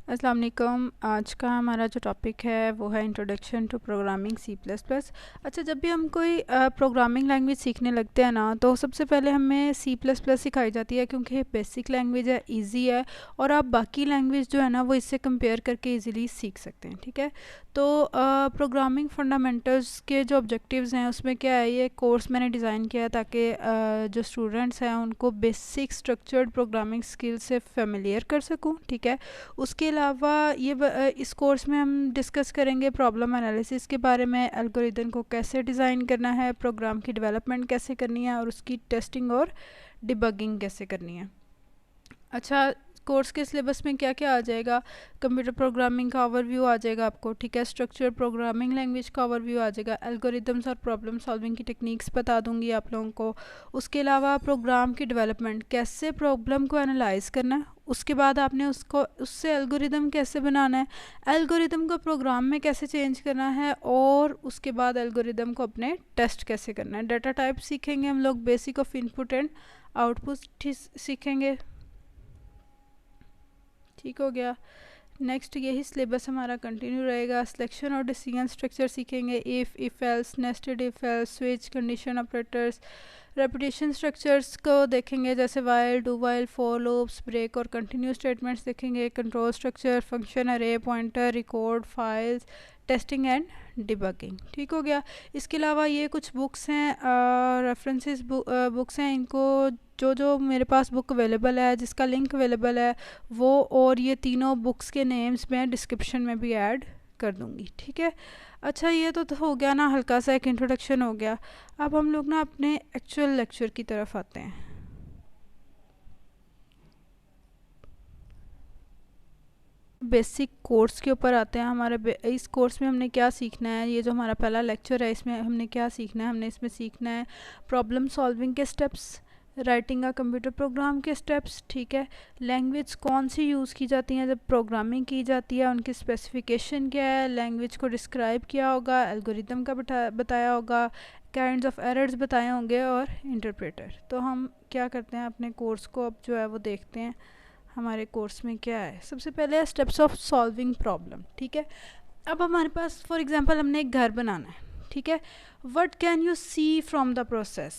अस्सलाम वालेकुम। आज का हमारा जो टॉपिक है वो है introduction to programming C plus plus. अच्छा, जब भी हम कोई प्रोग्रामिंग लैंग्वेज सीखने लगते हैं ना, तो सबसे पहले हमें सी प्लस प्लस सिखाई जाती है क्योंकि ये बेसिक लैंग्वेज है, इजी है और आप बाकी लैंग्वेज जो है ना वो इससे कंपेयर करके इजीली सीख सकते हैं। ठीक है, तो प्रोग्रामिंग फंडामेंटल्स के जो ऑब्जेक्टिव्स हैं उसमें क्या है, ये कोर्स मैंने डिज़ाइन किया है ताकि जो स्टूडेंट्स हैं उनको बेसिक स्ट्रक्चर्ड प्रोग्रामिंग स्किल से फेमिलियर कर सकूँ। ठीक है, उसके अलावा इस कोर्स में हम डिस्कस करेंगे प्रॉब्लम एनालिसिस के बारे में, एल्गोरिदम को कैसे डिज़ाइन करना है, प्रोग्राम की डेवलपमेंट कैसे करनी है और उसकी टेस्टिंग और डिबगिंग कैसे करनी है। अच्छा, कोर्स के सिलेबस में क्या क्या आ जाएगा? कंप्यूटर प्रोग्रामिंग का ओवरव्यू आ जाएगा आपको। ठीक है, स्ट्रक्चर प्रोग्रामिंग लैंग्वेज का ओवरव्यू आ जाएगा, एल्गोरिदम्स और प्रॉब्लम सॉल्विंग की टेक्निक्स बता दूंगी आप लोगों को। उसके अलावा प्रोग्राम की डेवलपमेंट, कैसे प्रॉब्लम को एनालाइज करना है, उसके बाद आपने उससे एल्गोरिदम कैसे बनाना है, एल्गोरिदम को प्रोग्राम में कैसे चेंज करना है और उसके बाद एल्गोरिदम को अपने टेस्ट कैसे करना है। डाटा टाइप सीखेंगे हम लोग, basic of input and output सीखेंगे। ठीक हो गया। नेक्स्ट यही सिलेबस हमारा कंटिन्यू रहेगा। सिलेक्शन और डिसीजन स्ट्रक्चर सीखेंगे, if else, nested if else, switch, condition operators. Repetition structures को देखेंगे, जैसे while, do while, for loops, break और कंटिन्यू स्टेटमेंट्स देखेंगे। Control structure, function, array, pointer, record, files, testing and debugging. ठीक हो गया। इसके अलावा ये कुछ बुक्स हैं, रेफरेंसेस बुक्स हैं, इनको जो जो मेरे पास बुक अवेलेबल है, जिसका लिंक अवेलेबल है वो और ये तीनों बुक्स के नेम्स मैं डिस्क्रिप्शन में भी ऐड कर दूंगी। ठीक है। अच्छा, ये तो हो गया ना, हल्का सा एक इंट्रोडक्शन हो गया। अब हम लोग ना अपने एक्चुअल लेक्चर की तरफ आते हैं। बेसिक कोर्स के ऊपर आते हैं। इस कोर्स में हमने क्या सीखना है, ये जो हमारा पहला लेक्चर है इसमें हमने क्या सीखना है, हमने इसमें सीखना है प्रॉब्लम सॉल्विंग के स्टेप्स, राइटिंग का कंप्यूटर प्रोग्राम के स्टेप्स। ठीक है, लैंग्वेज कौन सी यूज़ की जाती हैं जब प्रोग्रामिंग की जाती है, उनकी स्पेसिफिकेशन क्या है, लैंग्वेज को डिस्क्राइब किया होगा, एल्गोरिदम का बताया होगा, काइंड्स ऑफ एरर्स बताए होंगे और इंटरप्रेटर। तो हम क्या करते हैं, अपने कोर्स को अब जो है वो देखते हैं हमारे कोर्स में क्या है। सबसे पहले है स्टेप्स ऑफ सॉल्विंग प्रॉब्लम। ठीक है, अब हमारे पास फॉर एग्जांपल हमने एक घर बनाना है। ठीक है, what can you see from the process,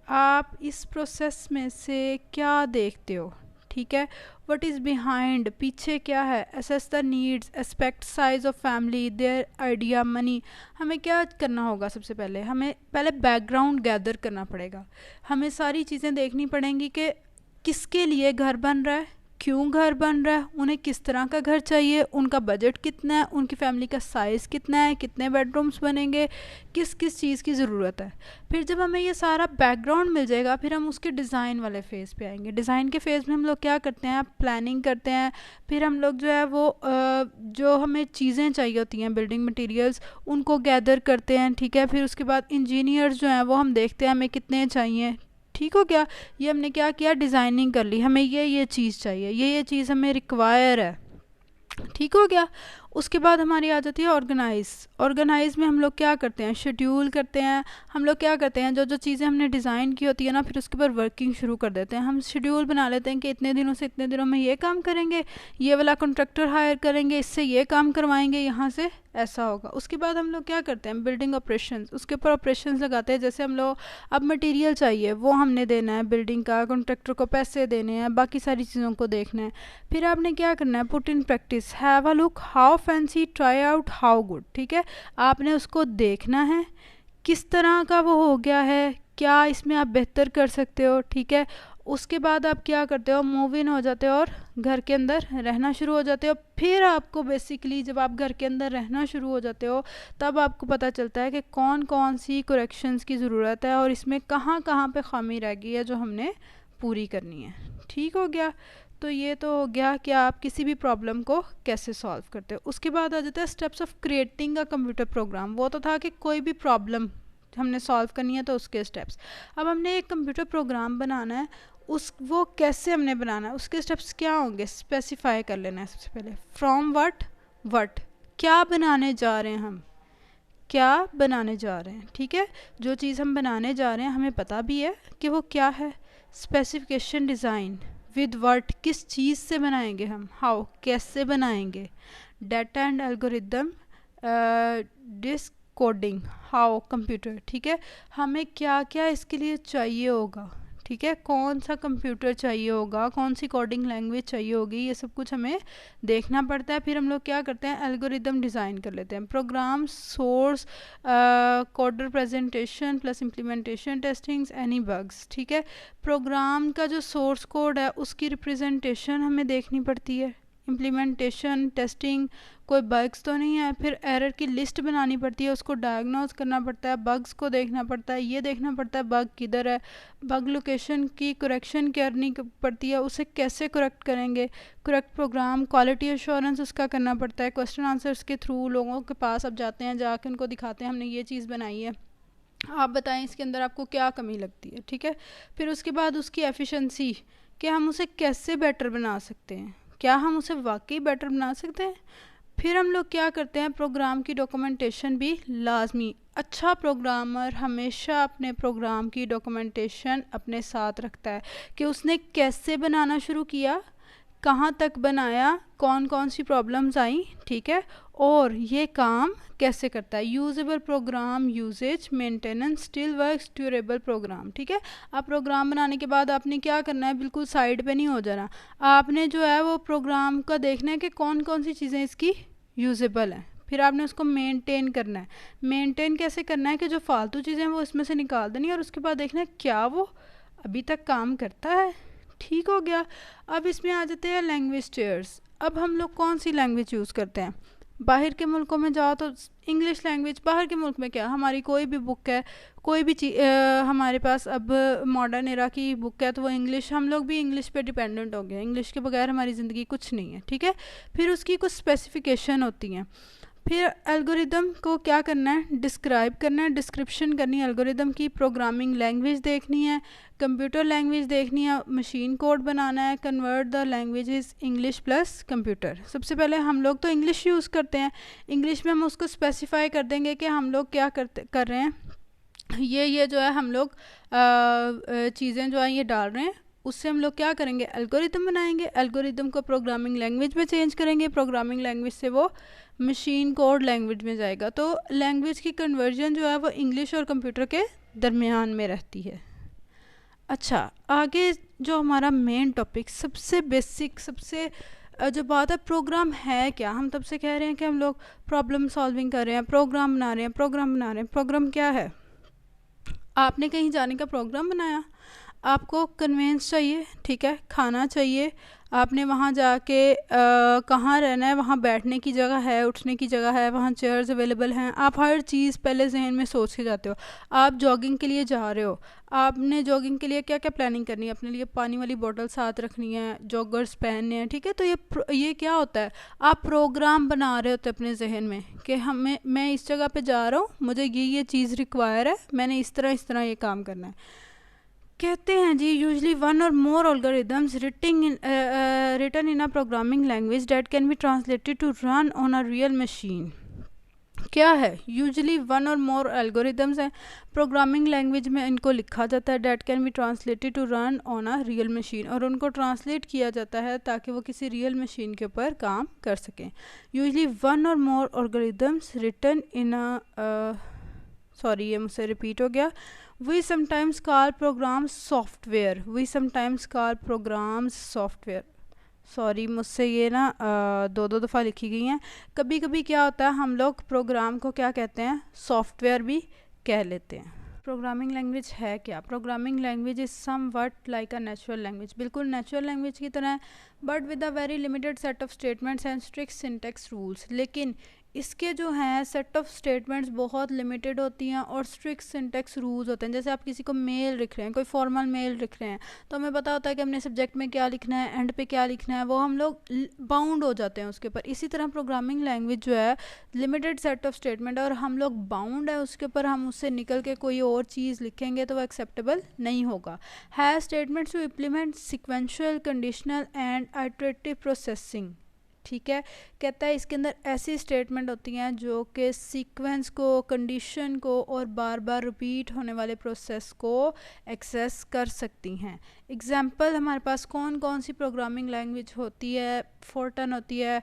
आप इस प्रोसेस में से क्या देखते हो। ठीक है, व्हाट इज़ बिहाइंड, पीछे क्या है, assess the needs, aspect size of family, their idea, money. हमें क्या करना होगा, सबसे पहले हमें पहले बैकग्राउंड गैदर करना पड़ेगा। हमें सारी चीज़ें देखनी पड़ेंगी कि किसके लिए घर बन रहा है, क्यों घर बन रहा है, उन्हें किस तरह का घर चाहिए, उनका बजट कितना है, उनकी फैमिली का साइज़ कितना है, कितने बेडरूम्स बनेंगे, किस किस चीज़ की ज़रूरत है। फिर जब हमें ये सारा बैकग्राउंड मिल जाएगा, फिर हम उसके डिज़ाइन वाले फ़ेज़ पे आएंगे। डिज़ाइन के फ़ेज़ में हम लोग क्या करते हैं, प्लानिंग करते हैं। फिर हम लोग जो है वो जो हमें चीज़ें चाहिए होती हैं, बिल्डिंग मटेरियल्स, उनको गैदर करते हैं। ठीक है, फिर उसके बाद इंजीनियर्स जो हैं वो हम देखते हैं हमें कितने चाहिए। ठीक हो गया, ये हमने क्या किया, डिज़ाइनिंग कर ली, हमें ये चीज़ चाहिए, ये चीज़ हमें रिक्वायर है। ठीक हो गया। उसके बाद हमारी आ जाती है ऑर्गेनाइज में हम लोग क्या करते हैं, शेड्यूल करते हैं। हम लोग क्या करते हैं, जो जो चीज़ें हमने डिज़ाइन की होती है ना, फिर उसके ऊपर वर्किंग शुरू कर देते हैं। हम शेड्यूल बना लेते हैं कि इतने दिनों से इतने दिनों में ये काम करेंगे, ये वाला कॉन्ट्रैक्टर हायर करेंगे, इससे ये काम करवाएंगे, यहाँ से ऐसा होगा। उसके बाद हम लोग क्या करते हैं, बिल्डिंग ऑपरेशंस, उसके ऊपर ऑपरेशंस लगाते हैं। जैसे हम लोग अब मटेरियल चाहिए वो हमने देना है बिल्डिंग का, कॉन्ट्रैक्टर को पैसे देने हैं, बाकी सारी चीज़ों को देखना है। फिर आपने क्या करना है, put in practice, have a look, how fancy, try out, how good. ठीक है, आपने उसको देखना है किस तरह का वो हो गया है, क्या इसमें आप बेहतर कर सकते हो। ठीक है, उसके बाद आप क्या करते हो, मूव इन हो जाते हो और घर के अंदर रहना शुरू हो जाते हो। फिर आपको बेसिकली जब आप घर के अंदर रहना शुरू हो जाते हो तब आपको पता चलता है कि कौन कौन सी करेक्शंस की ज़रूरत है और इसमें कहाँ कहाँ पे खामी रह गई है जो हमने पूरी करनी है। ठीक हो गया। तो ये तो हो गया कि आप किसी भी प्रॉब्लम को कैसे सॉल्व करते हो। उसके बाद आ जाता है steps of creating a computer program. वो तो था कि कोई भी प्रॉब्लम हमने सॉल्व करनी है तो उसके स्टेप्स। अब हमने एक कंप्यूटर प्रोग्राम बनाना है, वो कैसे हमने बनाना है, उसके स्टेप्स क्या होंगे, स्पेसिफाई कर लेना है सबसे पहले। फ्रॉम व्हाट, क्या बनाने जा रहे हैं हम, क्या बनाने जा रहे हैं। ठीक है, जो चीज़ हम बनाने जा रहे हैं हमें पता भी है कि वो क्या है। स्पेसिफिकेशन, डिज़ाइन, विद व्हाट, किस चीज़ से बनाएंगे हम, हाउ, कैसे बनाएंगे, data and algorithm, disk coding, how, computer, ठीक है, हमें क्या क्या इसके लिए चाहिए होगा, ठीक है, कौन सा कंप्यूटर चाहिए होगा, कौन सी कोडिंग लैंग्वेज चाहिए होगी, ये सब कुछ हमें देखना पड़ता है। फिर हम लोग क्या करते हैं, एल्गोरिदम डिज़ाइन कर लेते हैं, program source coder presentation plus implementation testings any bugs, ठीक है, प्रोग्राम का जो सोर्स कोड है उसकी रिप्रेजेंटेशन हमें देखनी पड़ती है, इम्प्लीमेंटेशन टेस्टिंग, कोई बग्स तो नहीं है, फिर एरर की लिस्ट बनानी पड़ती है, उसको डायग्नोज करना पड़ता है, बग्स को देखना पड़ता है, ये देखना पड़ता है बग किधर है, बग लोकेशन की करेक्शन करनी पड़ती है, उसे कैसे करेक्ट करेंगे, करेक्ट प्रोग्राम, क्वालिटी एश्योरेंस उसका करना पड़ता है, क्वेश्चन आंसर्स के थ्रू लोगों के पास अब जाते हैं, जाके उनको दिखाते हैं हमने ये चीज़ बनाई है, आप बताएं इसके अंदर आपको क्या कमी लगती है, ठीक है, फिर उसके बाद उसकी एफिशिएंसी कि हम उसे कैसे बेटर बना सकते हैं, क्या हम उसे वाकई बेटर बना सकते हैं। फिर हम लोग क्या करते हैं, प्रोग्राम की डॉक्यूमेंटेशन भी लाजमी, अच्छा प्रोग्रामर हमेशा अपने प्रोग्राम की डॉक्यूमेंटेशन अपने साथ रखता है कि उसने कैसे बनाना शुरू किया, कहाँ तक बनाया, कौन कौन सी प्रॉब्लम्स आई, ठीक है, और ये काम कैसे करता है, usable program usages maintenance still works durable program, ठीक है, आप प्रोग्राम बनाने के बाद आपने क्या करना है, बिल्कुल साइड पे नहीं हो जाना, आपने जो है वो प्रोग्राम का देखना है कि कौन कौन सी चीज़ें इसकी यूजेबल हैं, फिर आपने उसको मेंटेन करना है, मेंटेन कैसे करना है कि जो फालतू चीज़ें हैं वो इसमें से निकाल देनी है, और उसके बाद देखना है क्या वो अभी तक काम करता है, ठीक हो गया। अब इसमें आ जाते हैं लैंग्वेज टेयर्स, अब हम लोग कौन सी लैंग्वेज यूज़ करते हैं, बाहर के मुल्कों में जाओ तो इंग्लिश लैंग्वेज, बाहर के मुल्क में क्या, हमारी कोई भी बुक है, कोई भी चीज़ हमारे पास अब मॉडर्न एरा की बुक है तो वो इंग्लिश, हम लोग भी इंग्लिश पे डिपेंडेंट हो गए, इंग्लिश के बगैर हमारी ज़िंदगी कुछ नहीं है, ठीक है, फिर उसकी कुछ स्पेसिफिकेशन होती हैं, फिर एल्गोरिदम को क्या करना है, डिस्क्राइब करना है, डिस्क्रिप्शन करनी है एल्गोरिदम की, प्रोग्रामिंग लैंग्वेज देखनी है, कंप्यूटर लैंग्वेज देखनी है, मशीन कोड बनाना है, convert the languages English plus computer. सबसे पहले हम लोग तो इंग्लिश यूज़ करते हैं, इंग्लिश में हम उसको स्पेसिफाई कर देंगे कि हम लोग क्या कर रहे हैं, ये जो है हम लोग चीज़ें जो है ये डाल रहे हैं, उससे हम लोग क्या करेंगे, एल्गोरिदम बनाएंगे, एल्गोरिदम को प्रोग्रामिंग लैंग्वेज में चेंज करेंगे, प्रोग्रामिंग लैंग्वेज से वो मशीन कोड लैंग्वेज में जाएगा, तो लैंग्वेज की कन्वर्जन जो है वो इंग्लिश और कंप्यूटर के दरमियान में रहती है। अच्छा, आगे जो हमारा मेन टॉपिक, सबसे बेसिक, सबसे जो बात है, प्रोग्राम है क्या, हम तब से कह रहे हैं कि हम लोग प्रॉब्लम सॉल्विंग कर रहे हैं, प्रोग्राम बना रहे हैं, प्रोग्राम बना रहे हैं, प्रोग्राम क्या है, आपने कहीं जाने का प्रोग्राम बनाया, आपको कन्वेंस चाहिए, ठीक है, खाना चाहिए, आपने वहाँ जाके कहाँ रहना है, वहाँ बैठने की जगह है, उठने की जगह है, वहाँ चेयर्स अवेलेबल हैं, आप हर चीज़ पहले जहन में सोच के जाते हो। आप जॉगिंग के लिए जा रहे हो, आपने जॉगिंग के लिए क्या क्या प्लानिंग करनी है, अपने लिए पानी वाली बोतल साथ रखनी है, जॉगर्स पहनने हैं, ठीक है, तो ये क्या होता है, आप प्रोग्राम बना रहे होते अपने जहन में कि मैं इस जगह पे जा रहा हूँ, मुझे ये चीज़ रिक्वायर है, मैंने इस तरह ये काम करना है। कहते हैं जी, यूजली वन और मोर algorithms written in a programming language that can be translated to run on a real machine। क्या है, यूजली वन और मोर एल्गोरिदम्स हैं, प्रोग्रामिंग लैंग्वेज में इनको लिखा जाता है, that can be translated to run on a real machine, और उनको ट्रांसलेट किया जाता है ताकि वो किसी रियल मशीन के ऊपर काम कर सकें। यूजली वन और more algorithms written in a sorry ये मुझसे रिपीट हो गया, we sometimes call program software, we sometimes call programs software, sorry मुझसे ये ना दो दफ़ा लिखी गई हैं, कभी कभी क्या होता है हम लोग प्रोग्राम को क्या कहते हैं, सॉफ्टवेयर भी कह लेते हैं। प्रोग्रामिंग लैंग्वेज है क्या, programming language is somewhat like a natural language, बिल्कुल नेचुरल लैंग्वेज की तरह है, but with a very limited set of statements and strict syntax rules, लेकिन इसके जो हैं सेट ऑफ स्टेटमेंट्स बहुत लिमिटेड होती हैं और स्ट्रिक्ट सिंटैक्स रूल्स होते हैं। जैसे आप किसी को मेल लिख रहे हैं, कोई फॉर्मल मेल लिख रहे हैं, तो हमें पता होता है कि हमने सब्जेक्ट में क्या लिखना है, एंड पे क्या लिखना है, वो हम लोग बाउंड हो जाते हैं उसके ऊपर। इसी तरह प्रोग्रामिंग लैंग्वेज जो है लिमिटेड सेट ऑफ स्टेटमेंट और हम लोग बाउंड है उसके ऊपर, हम उससे निकल के कोई और चीज़ लिखेंगे तो वो एक्सेप्टेबल नहीं होगा। है statements to implement sequential, conditional and iterative processing, ठीक है। कहता है इसके अंदर ऐसी स्टेटमेंट होती हैं जो कि सीक्वेंस को, कंडीशन को और बार बार रिपीट होने वाले प्रोसेस को एक्सेस कर सकती हैं। एग्जांपल हमारे पास कौन कौन सी प्रोग्रामिंग लैंग्वेज होती है? फोर्टन होती है,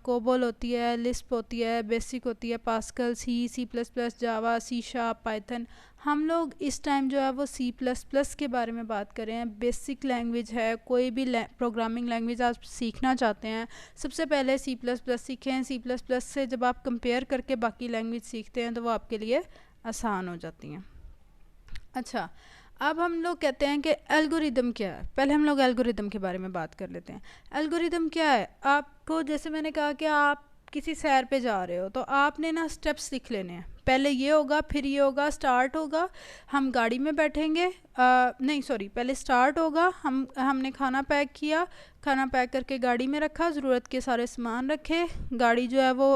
कोबोल होती है, लिस्प होती है, बेसिक होती है, पास्कल, सी प्लस प्लस, जावा, सी शार्प, पाइथन। हम लोग इस टाइम जो है वो सी प्लस प्लस के बारे में बात कर रहे हैं। बेसिक लैंग्वेज है, कोई भी प्रोग्रामिंग लैंग्वेज आप सीखना चाहते हैं सबसे पहले सी प्लस प्लस सीखें। सी प्लस प्लस से जब आप कंपेयर करके बाकी लैंग्वेज सीखते हैं तो वो आपके लिए आसान हो जाती हैं। अच्छा, अब हम लोग कहते हैं कि एल्गोरिदम क्या है। पहले हम लोग एल्गोरिदम के बारे में बात कर लेते हैं। एल्गोरिदम क्या है? आपको जैसे मैंने कहा कि आप किसी सैर पे जा रहे हो तो आपने ना स्टेप्स लिख लेने हैं। पहले ये होगा, फिर ये होगा, स्टार्ट होगा, हम गाड़ी में बैठेंगे, नहीं सॉरी, पहले स्टार्ट होगा, हमने खाना पैक किया, खाना पैक करके गाड़ी में रखा, ज़रूरत के सारे सामान रखे, गाड़ी जो है वो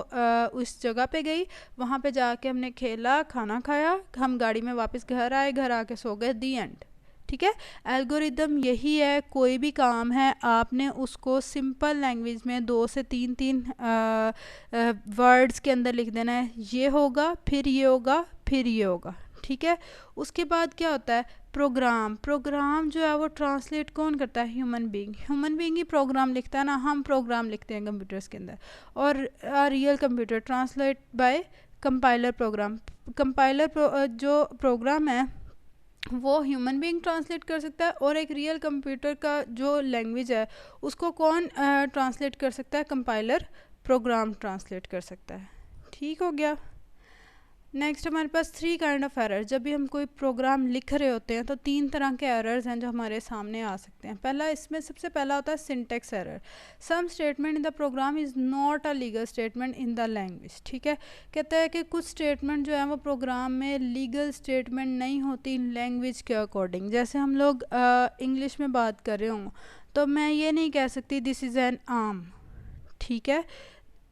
उस जगह पे गई, वहाँ पे जाके हमने खेला, खाना खाया, हम गाड़ी में वापस घर आए, घर आके सो गए, दी एंड। ठीक है। एल्गोरिदम यही है, कोई भी काम है आपने उसको सिंपल लैंग्वेज में 2 से 3 वर्ड्स के अंदर लिख देना है। ये होगा, फिर ये होगा, फिर ये होगा। ठीक है। उसके बाद क्या होता है? प्रोग्राम जो है वो ट्रांसलेट कौन करता है? ह्यूमन बीइंग ही प्रोग्राम लिखता है ना। हम प्रोग्राम लिखते हैं कंप्यूटर्स के अंदर, और real computer translate by compiler program. जो प्रोग्राम है वो ह्यूमन बीइंग ट्रांसलेट कर सकता है, और एक रियल कंप्यूटर का जो लैंग्वेज है उसको कौन ट्रांसलेट कर सकता है? कंपाइलर प्रोग्राम ट्रांसलेट कर सकता है। ठीक हो गया। नेक्स्ट हमारे पास 3 काइंड ऑफ एरर। जब भी हम कोई प्रोग्राम लिख रहे होते हैं तो 3 तरह के एरर्स हैं जो हमारे सामने आ सकते हैं। पहला, इसमें सबसे पहला होता है syntax error. Some statement in the program is not a legal statement in the language. ठीक है। कहता है कि कुछ स्टेटमेंट जो है वो प्रोग्राम में लीगल स्टेटमेंट नहीं होती लैंग्वेज के अकॉर्डिंग। जैसे हम लोग इंग्लिश में बात कर रहे हों तो मैं ये नहीं कह सकती दिस इज़ एन आम। ठीक है।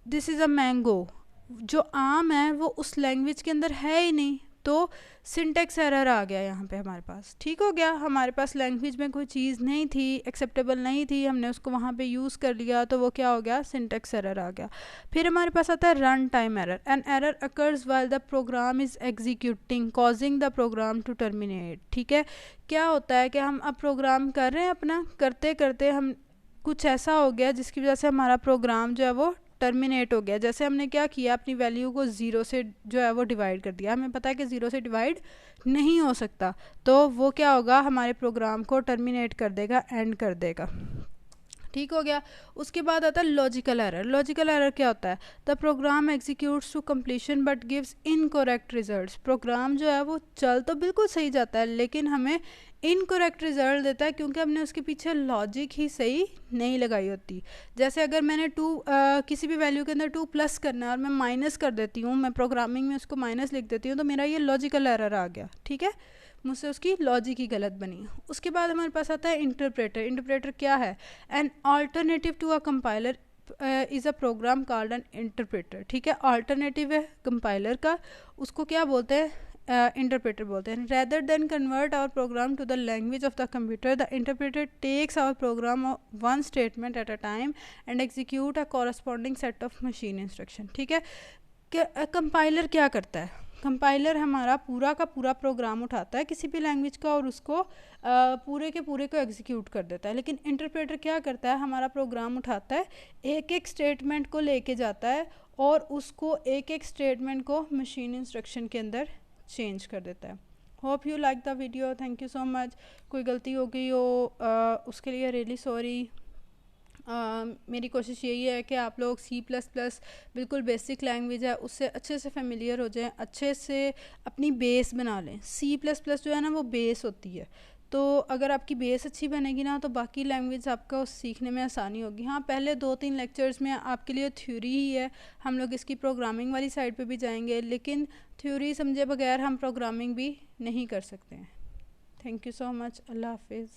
This is a mango. जो आम है वो उस लैंग्वेज के अंदर है ही नहीं, तो सिंटेक्स एरर आ गया यहाँ पे हमारे पास। ठीक हो गया। हमारे पास लैंग्वेज में कोई चीज़ नहीं थी, एक्सेप्टेबल नहीं थी, हमने उसको वहाँ पे यूज़ कर लिया, तो वो क्या हो गया? सिंटेक्स एरर आ गया। फिर हमारे पास आता है run time error. An error occurs while the program is executing causing the program to terminate. ठीक है। क्या होता है कि हम अब प्रोग्राम कर रहे हैं, अपना करते करते हम कुछ ऐसा हो गया जिसकी वजह से हमारा प्रोग्राम जो है वो टर्मिनेट हो गया। जैसे हमने क्या किया, अपनी वैल्यू को 0 से जो है वो डिवाइड कर दिया। हमें पता है कि 0 से डिवाइड नहीं हो सकता, तो वो क्या होगा? हमारे प्रोग्राम को टर्मिनेट कर देगा, एंड कर देगा। ठीक हो गया। उसके बाद आता है लॉजिकल एरर। लॉजिकल एरर क्या होता है? The program executes to completion but gives incorrect results. Program जो है वो चल तो बिल्कुल सही जाता है लेकिन हमें इनकरेक्ट रिजल्ट देता है क्योंकि हमने उसके पीछे लॉजिक ही सही नहीं लगाई होती। जैसे अगर मैंने किसी भी वैल्यू के अंदर 2 प्लस करना है और मैं माइनस कर देती हूँ, मैं प्रोग्रामिंग में उसको माइनस लिख देती हूँ, तो मेरा ये लॉजिकल एरर आ गया। ठीक है। मुझसे उसकी लॉजिक ही गलत बनी। उसके बाद हमारे पास आता है इंटरप्रेटर। इंटरप्रेटर क्या है? An alternative to a compiler is a program called an interpreter. ठीक है। ऑल्टरनेटिव है कंपाइलर का, उसको क्या बोलते हैं? इंटरप्रेटर बोलते हैं। Rather than convert our program to the language of the computer, the interpreter takes our program one statement at a time and execute a corresponding set of machine instruction. ठीक है। Compiler क्या करता है? Compiler हमारा पूरा का पूरा programme उठाता है किसी भी लैंग्वेज का और उसको पूरे के पूरे को एग्जीक्यूट कर देता है। लेकिन इंटरप्रेटर क्या करता है? हमारा प्रोग्राम उठाता है, एक एक स्टेटमेंट को लेके जाता है और उसको एक एक स्टेटमेंट को मशीन इंस्ट्रक्शन के अंदर चेंज कर देता है। Hope you like the video. Thank you so much. कोई गलती हो गई हो उसके लिए रियली सॉरी। मेरी कोशिश यही है कि आप लोग C++ बिल्कुल बेसिक लैंग्वेज है उससे अच्छे से फेमिलियर हो जाएं, अच्छे से अपनी बेस बना लें। C++ जो है ना वो बेस होती है, तो अगर आपकी बेस अच्छी बनेगी ना तो बाकी लैंग्वेज आपका उस सीखने में आसानी होगी। हाँ, पहले 2-3 लेक्चर्स में आपके लिए थ्योरी ही है, हम लोग इसकी प्रोग्रामिंग वाली साइड पे भी जाएंगे, लेकिन थ्योरी समझे बगैर हम प्रोग्रामिंग भी नहीं कर सकते हैं। Thank you so much. अल्लाह हाफिज़।